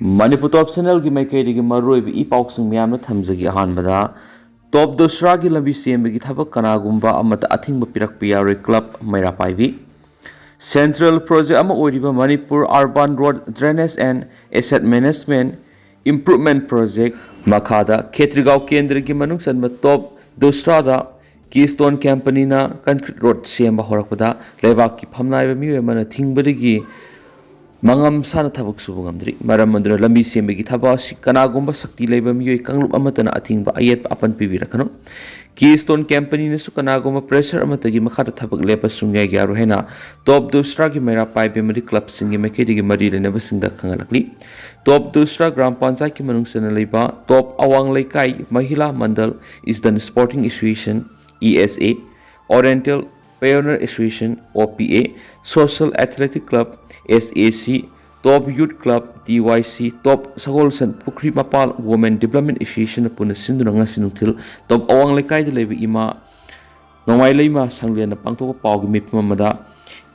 Manipur Top Channel की माइकैदगी मरुओइब इपाउसिंग म्यामना थमजगी अहानबदा top दोसरा की लंबी सेमबगी थबक कनागुम्बा अमत अथिंग पिरकप यारोय क्लब मैरापाइबी सेंट्रल प्रोजेक्ट अमा ओइरिबा Manipur urban road drainage and asset management improvement project मखादा खेत्रीगांव केंद्र की मनुंग सनब टॉप दोसरादा कीस्टोन कंपनी ना कंक्रीट रोड सेम होरकपदा लेबाक की फमनाइबा मिवे मन थिंगबदगी Mangam sana tabuk subungam dri maram mandra lambi sembegi thabasi kanagumba sakti leba miyoi kanglub amatana athingba ayet apan pibirakano Keystone Company nesu kanagumba pressure amatagi makhata thabak lepa sungyai gyaru hena top dusra gi mera pai bemari club singi mekedi gi mari le neba singda kangalakli top dusra gram panchayat ki manung sana leba top awang laikai mahila mandal is the sporting association ESA Oriental Pioneer Association OPA Social Athletic Club SAC Top Youth Club TYC Top Sagolsan Pukri Mapal Women Development Association Puna Sindunanga Sinutil Top Awang Lekai de Levi Ima Nongwai Leima Sangliana Pangtoka Pau Mipmamada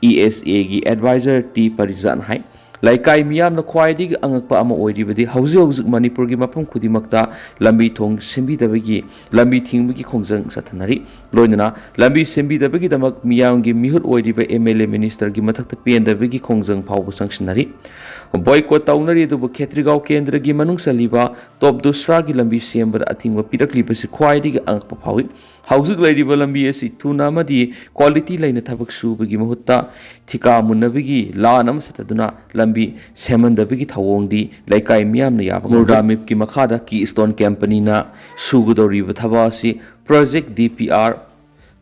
ESA gi Advisor T Parizan Hai Laikai Miam na Kwaidi Angakpa Ama Oidibadi Hausi Manipur gi Mapam Kudimakta Lambi Thong Simbi Dabagi Lambi Thingbi Kongjang Satanari Loinana Lambi Simbi Dabagi Damak Miam gi Mihut Oidiba MLA Minister gi Matakta PN Dabagi Kongjang Pau Sanctionary Boycott Taunari Dubu Ketrigao Kendra gi Manung Saliba Top Dusra gi Lambi Sember Atingwa Pirakli Basi Kwaidi Angakpa Pawi Hausi Ladiba Lambi Asi Tunamadi Quality Line Tabak Subagi Mahutta Tika Munabigi Lanam Sataduna Lambi Semandabigi Tawongdi Laikai Miam Yaba Murdamip ki Makada Keystone Company na Sugudori Thabasi Project DPR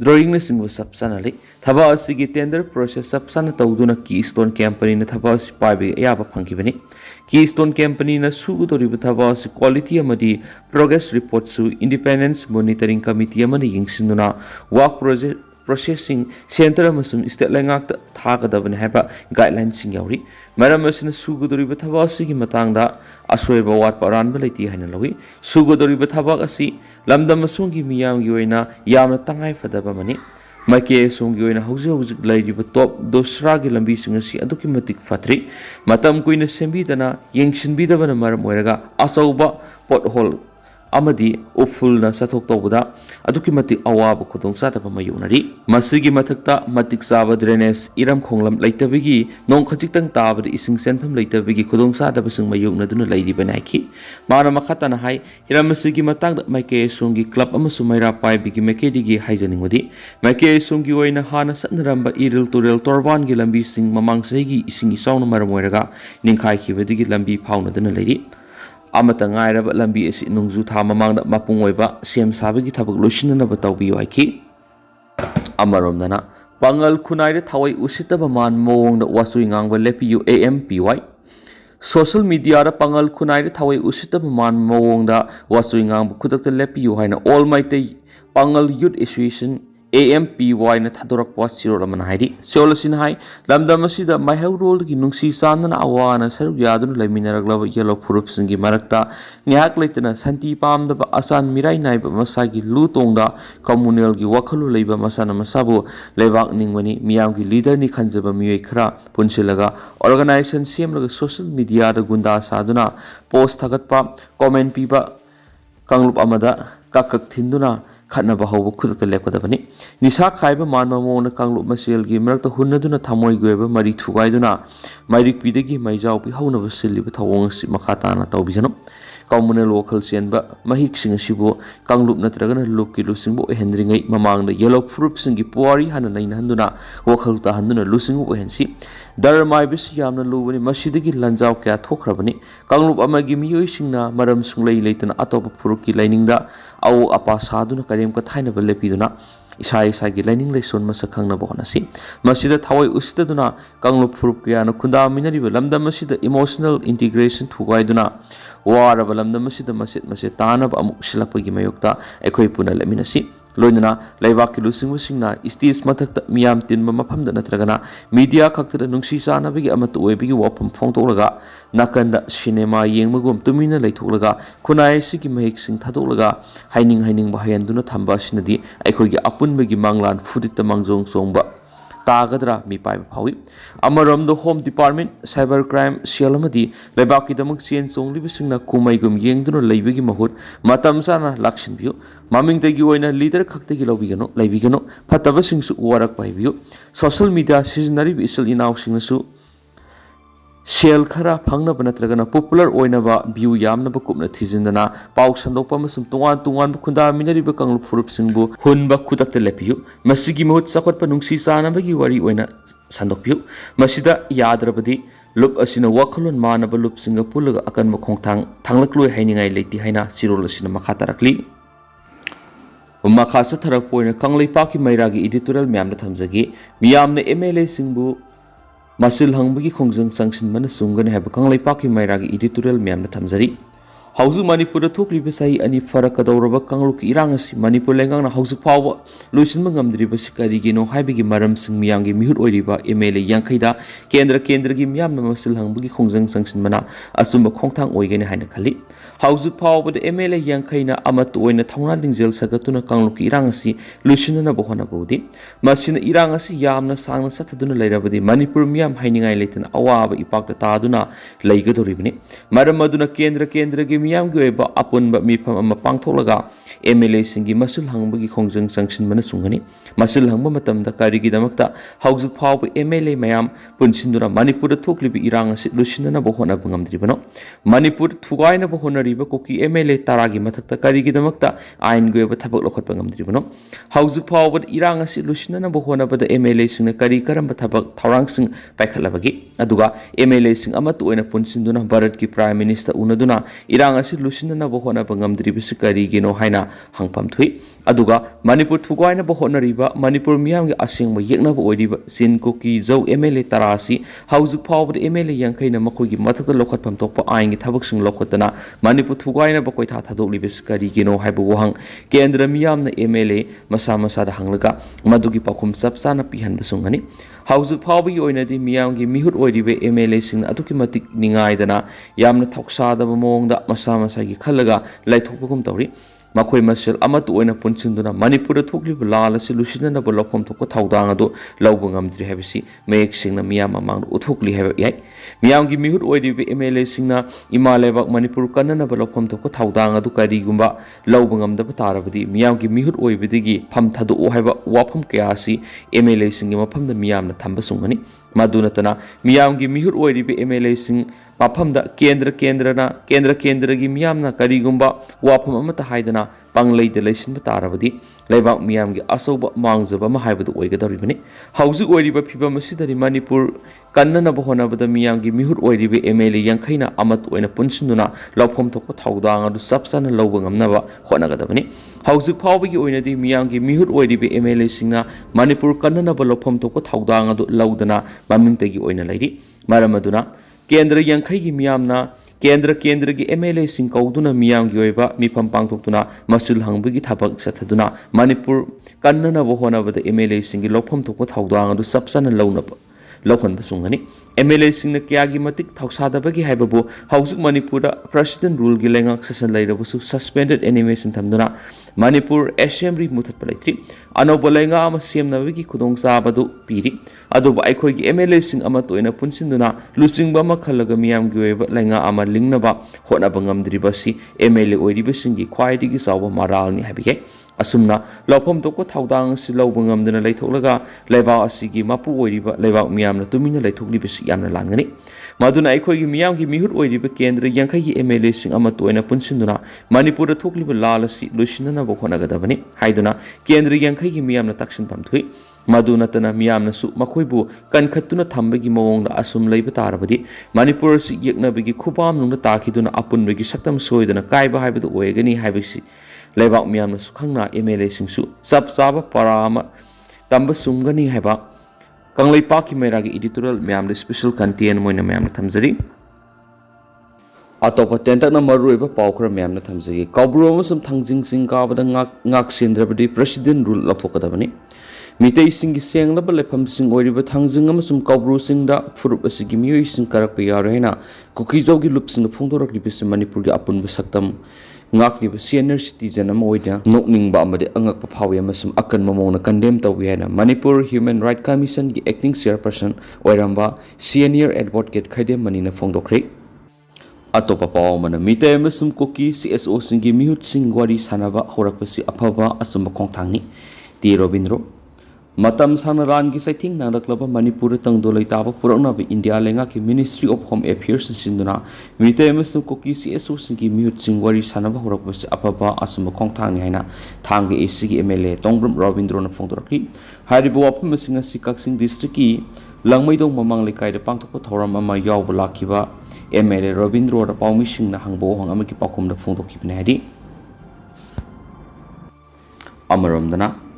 Drawing Singwa Subsanali Thabasi gi tender process Subsana Tauduna Keystone Company na Thabasi Pibe Yaba Punkibani Keystone Company na Sugudori Thabasi Quality Amadi Progress Report su Independence Monitoring Committee Amani Yingsinduna Work Project Processing Center amasung state lengak thagadaban haba guidelines sing yauri maram asina sugudori bathabasi gi matangda asoiba wat paran balati haina lawi sugudori bathabak asi lamdam asung gi miyam gi oina yamna tangai fadaba mani maike sung gi oina hauji lairi top dosra gi lambi sing asi aduki matik fatri matam kuina sembi dana yengsin bi dabana maram oiraga asauba pothole amadi uful na sathok tawda aduki matik awaba khudong sa taba mayunari masigi mathakta matik saba drainage iram khonglam leitabigi nong khajik tang tabad ising sentham leitabigi khudong sa taba sing mayungna duna leidi banaiki mana makhata na hai hiram masigi matang maike sungi club amasu maira pai bigi mekedigi haijaningodi maike sungi oina hana sanramba iril turel torban gi lambi sing mamang segi ising isawna maramoiraga ningkhai khibadigi lambi phauna duna leidi amata ngairaba lambi asi nungju tha mamangda mapung oiba sem sabagi thabak loisinna batawbiyo aiki amaromdana pangal khunai re thawai usitaba man mawongda wasui ngangba lepiyu AMPY social media ra pangal khunai re thawai usitaba man mawongda wasui ngangba khudakta lepiyu haina all Meetei Pangal Youth Association AMPY na thadorak pa sirolaman haidi solasin hai lamdam asida maihau rol gi nungsi sanana awana saru yadun laiminaraglaba yellow furup singi marakta ngyak leitana santi pamda ba asan mirai naiba masagi lutongda communal gi wakhalu leiba masana masabu leibak ningmani miyam gi leader ni khanjaba miyoi khara punsilaga organization semlaga social media da gunda saduna post thagatpa comment piba kanglup amada kakak thinduna khana bahaw khudakta lepkadabani nisa khaiba manma mona kanglup masel gi marakta hunnaduna thamoi goeba mari thugaiduna mairik pidagi maijau pi hauna basili thawong si makhata na tawbigano communal local senba mahik sing asibu kanglup natragana lukki lusingbo hendringai mamangda yellow fruit singi puari hana naina handuna wakal ta handuna lusingbo hensi darmai bis yamna lubani masidagi lanjau kya thokrabani kanglup amagi miyoi singna maram sunglei leitana atopa furuki lainingda au apa saduna karem ka thaina balepiduna isai gi lining leison masakhangna bonasi masida thawai ustaduna kanglup furup kya na khunda minari lamdam masida emotional integration thugaiduna wara balamdam masida masit tanab amuk silakpagi mayokta ekhoi puna leminasi loinana laibak lusing singna stage mathakta miyam tinma mafamda natragana media khakta nungsi sanabigi amat oibigi wapam phongtolaga nakanda cinema yengmagum tumina leitholaga khunai sigi mahik sing thadolaga haining bahayanduna thamba sinadi aikhogi apunbagi manglan fudita mangjong songba तागद्रा मिपाइब फावी अमरमदो home department cyber crime cell अमदी लेबाकीदमक चेन चोंगलिबसिंगना कुमैगुम येंगदुना लैबगी महुत मतम चाना लाक्सिनबियु ममिंगदगी ओइना लीडर खक्तगी लैबिगनो फतबसिंगसु वरक पाइबियु सोशल मीडिया सिजनरिब इसल इनाउसिंगसु सेल खरा फंगनब नत्रगना पॉपुलर ओइनबा व्यू यामनब कुपना थिजिंदना पाउ संदोकपा मसुम तुंगान तुंगान खुंदा मिनरिब कंगलु फुरुपसिंगबु हुनबा खुदक्ते लेपियु मसिगी महूत चखटपा नुंसी चानबगी वरी ओइना संदोकपियु मसिदा याद्रबदी लुप असिना वखलोन मानब लुपसिंग पुलग अकनब खोंगथांग थांगलक्लोय हाइनिंगाय लेति हाइना सिरोल असिना मखा तारकली मखा चथरक पोइना कंगलैपाकी मैरागी एडिटोरियल म्यामना थमजगी मियामना एमएलए सिंगबु मसिल हंगबगी खोंजंग संगसिनमना सुंगने हैब कंगलैपाकी मैरागी एडिटोरियल म्यामना थमजरी हौजु मणिपुर थोक्लिबा सही अनि फरकदौरबा कंगलुकी इरांग असि मणिपुर लेंगांगना हौजु फावबा लुसिनबा ngamdribasi karigino haibagi maramsing miyamgi mihut oiriba MLA yankaida केंद्रगी मियामना मसिल हंगबगी खोंजंग संगसिनमना असुंबा खोंगथांग ओइगने हाइना खली हौजु फावबद MLA yankaina अमत ओइना थौना लिंजेल सगतुना कंगलुकी इरांग असि लुसिनना बहना बौदी मसिना इरांग असि यामना सांगना सथदुना लैरबदी मणिपुर मियाम हाइनिंगाय लेतना अवाबा इपाकता तादुना लैगदोरिबने मरम मदुना केंद्रगी मियामगी ओइबा अपुनबा मिफम अमा पांगथोलगा MLA सिंगी मसिल हंगबगी खोंजंग संगसिनमना सुंगनी मसिल हंगबा मतमदा करिगिदमक्ता हौजु फावबा MLA मयाम पुनसिनदुना मणिपुर थोक्लिबि इरांग असि लुसिनना बहना बंगमद्रिबनो मणिपुर थुगायना बहनरिबा कोकी MLA तारागी मथक्ता करिगिदमक्ता आइन गोयबा थबक लखटपा ngamद्रिबनो हौजु फावबा इरांग असि लुसिनना बहनबदा MLA सिंगना करि करंबा थबक थौरांगसिंग पाइखलबगी अदुगा MLA सिंग अमत ओइना पुनसिनदुना भारत की प्राइम मिनिस्टर उनदुना इरांग असि लुसिनना बहनबा ngamद्रिबिसि करिगिनो हाइना हंगफम थुई अदुगा मणिपुर थुगायना बहनरिबा मणिपुर मियामगी असेंगबा येकनबा ओइरिबा सिन कुकी जौ MLA तारासी हौजु फावबा MLA यांखैना मखोइगी मथक्ता लखटफम तोकपा आइनगी थबकसिंग लखटना मणिपुर थुगायना बकोइथा थादोकलिबिसि करिगिनो हाइबा वहंग केंद्र मियामना MLA मसा मसादा हंगलगा मदुगी पाखुम चपचाना पिहनबा सुंगनी हौजु फावबगी ओइनादि मियामगी मिहुत ओइरिबे MLA सिंग अदुकी मतिक निंगायदना यामना थौकसादबा मोंगदा मसा मसागी खलगा लाइथोकपगुम तौरी मखोइ मसेल अमत ओइना पुनसिनदुना मणिपुर थोक्लिबा लाल असि लुसिननबा लखम थोकपा थौदांग अदु लौबा ngamद्रि हाइबसि मयेक सिंगना मियाम मांग उथोक्लि हाइबा याय मियामगी मिहुत ओइरिबे MLA सिंगना इमा लेबाक मणिपुर कन्ननबा लखम थोकपा थौदांग अदु करिगुंबा लौबा ngamदबा तारबदि मियामगी मिहुत ओइबदिगी फम थादो ओहाइबा वाफम कयासी MLA सिंगि मफमदा मियामना थंबा सुंगनी मदुनतना मियामगी मिहुत ओइरिबे MLA सिंग मफमदा केंद्रगी मियामना करिगुंबा वाफम अमता हाइदना पंगलैद लैसिनबा तारबदि लेबाक मियामगी असौबा मांगजबा मा हाइबदु ओइगदरिबने हौजु ओइरिबा फिबम असिदरि मणिपुर कन्ननबा होनबदा मियामगी मिहुत ओइरिबे MLA यांखैना अमत ओइना पुनसिनदुना लौफम थोकपा थौदांग अदु सबसाना लौबा ngamnaba होनगदबने हौजु फावबगी ओइनादि मियामगी मिहुत ओइरिबे MLA सिंगना मणिपुर कन्ननबा लौफम थोकपा थौदांग अदु लौदना ममिंगतगी ओइना लैरि मरमदुना केंद्र यांखैगी मियामना केंद्रगी MLA सिंग कौदुना मियामगी ओइबा मिफम पांगथोक्तुना मसिल हंगबगी थबक सथदुना मणिपुर कन्ननबा होनबदा MLA सिंगी लौफम थोकपा थौदांग अदु सबसाना लौखनबा सुंगनी MLA सिंगना क्यागी मतिक थौसादबगी हाइबबु हौजुक मणिपुर प्रेसिडेंट रूल गी लेंगाक सेसन लैरबसु सस्पेंडेड एनिमेशन थमदुना मणिपुर असेंबली मुथतपा लैत्रि अनौबा लेंगा अमा सेमनबगी खुदोंचाबदु पिरि अदुबा अखोइगी MLA सिंग अमा तोइना पुनसिनदुना लुचिंगबा अमा खलगा मियामगी ओइबा लेंगा अमा लिंगनबा होनबा ngamद्रिबसि MLA ओइरिबसिंगी ख्वाइदिगी चावबा मारालनि हाबिगे असुमना लौफम तोको थौदांग सि लौबा ngamदना लैथोकलगा लेबा असिगी मपु ओइरिबा लेबा मियामना तुमिना लैथोकलिबसि यामना लांगनी मदुना अखोइगी मियामगी मिहुत ओइरिबा केंद्र यांखैगी MLA सिंग अमा तोइना पुनसिनदुना मणिपुर थोकलिबा लाल असि लुसिननबा होनगदबनी हाइदुना केंद्र यांखैगी मियामना तक्सिनफम थुइ मदुनतना मियामनसु मखोइबु कनखत्तुना थंबगी मवोंगदा असुम लैबा तारबदि मणिपुर सि येकनबगी खुपाम नुंगदा ताखिदुना अपुनबगी सक्तम सोइदना काइबा हाइबदु ओइगनी हाइबसि लेबाक मियामनसु खंगना MLA सिंगसु सब चाबा परामा तंबा सुंगनी हाइबा कंगलैपाकी मैरागी editorial म्यामले special content Moina म्यामना थमजरी अतोका तेंतकना मरुइबा पावखर म्यामना थमजरी काबुरो अमसुम थंजिंग Singh काबदा ngak sendrabadi president rule लथोकदबनी Meetei sing seng laba lefam sing oiriba thangjing amasum kaubru sing da furup asigi mioi sing karak pe yarena kuki jogi lup sing phongdorak libis Manipur gi apun basaktam ngakli ba senior citizen am oida nokning ba amade angak pa phawi amasum akan mamong na condemn tawi hena Manipur Human Right Commission gi acting chairperson oiramba senior advocate khaidem manina phongdokre atopa paw mana Meetei amasum Kuki CSO sing gi mihut sing wari sanaba horakpasi aphaba asum khongthangni ti Robindro Matam Sanaran ki saiting nanglaklaba Manipur tangdolai taba purakna ba India lenga ki Ministry of Home Affairs sinduna Meetei amasum Kuki CSO singki mihut sing wari sanaba horakbasi apaba asuma khongthangni haina thangge ACG MLA Tongbrum Robindro na phongdorakri haribo wapam singa Sikaksing district ki langmaidong mamang lekai da pangthokpa thoram ama yawba lakiba MLA Robindro da pawmi singna hangbo hang amaki pakum da phongdokibne hadi amaramdana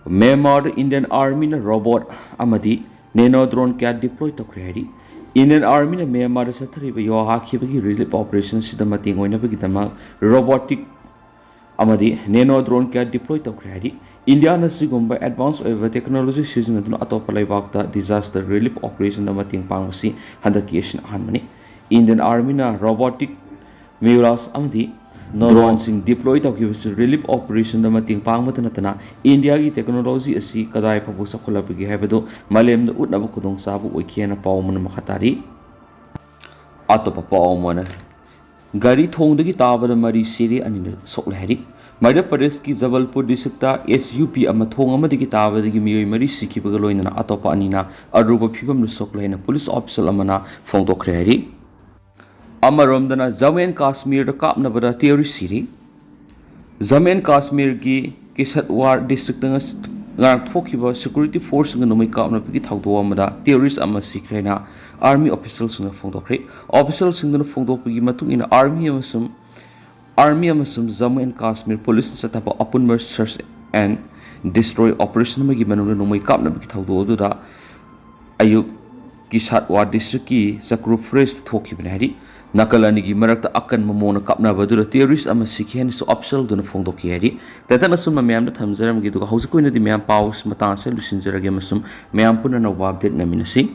Myanmar Indian Army na robot amadi nano drone kya deploy tokre hari Indian Army na Myanmar sa thariba yoha khibagi relief operation sida mating oina bagi dama robotic amadi nano drone kya deploy tokre hari India na sigumba advanced over technology season na atopa laibakta disaster relief operation na mating pangsi handaki asian hanmani Indian Army na robotic Miras amadi drone sing deploy tawkibasi relief operation da mating pangmatana tana India gi technology asi kadai phabu sakhulabigi habado malem da utnaba khudong sabu oikhena pawmana makhatari atopa pawmana gari thongdagi tabada mari sire anina soklahari Madhya Pradesh ki Jabalpur district ta SUP ama thong amadagi tabadagi miyoi mari sikibaga loinana atopa anina aruba phibam soklahena police officer amana phongdokre hari Amaromdana Jammu and Kashmir da Kapnabada theory siri Jammu and Kashmir gi Kisatwar district ngang thokiba security force ng numai kapnabagi thawdo amada terrorist ama sikrena army officials ng phongdokre officials ng phongdokgi matung ina army amasum Jammu and Kashmir police sa tapa open search and destroy operation magi manung numai kapnabagi thawdo duda ayuk Kisatwar district ki sakru fresh thokibna hari Nakalani gi marakta akan mamona Kapnabada theories ama sikhen so optional duna phongdoki hari tatana sum mayam da thamjaram gi du hausa koina di mayam paus matang se lusinjara ge masum mayam puna na update na minasi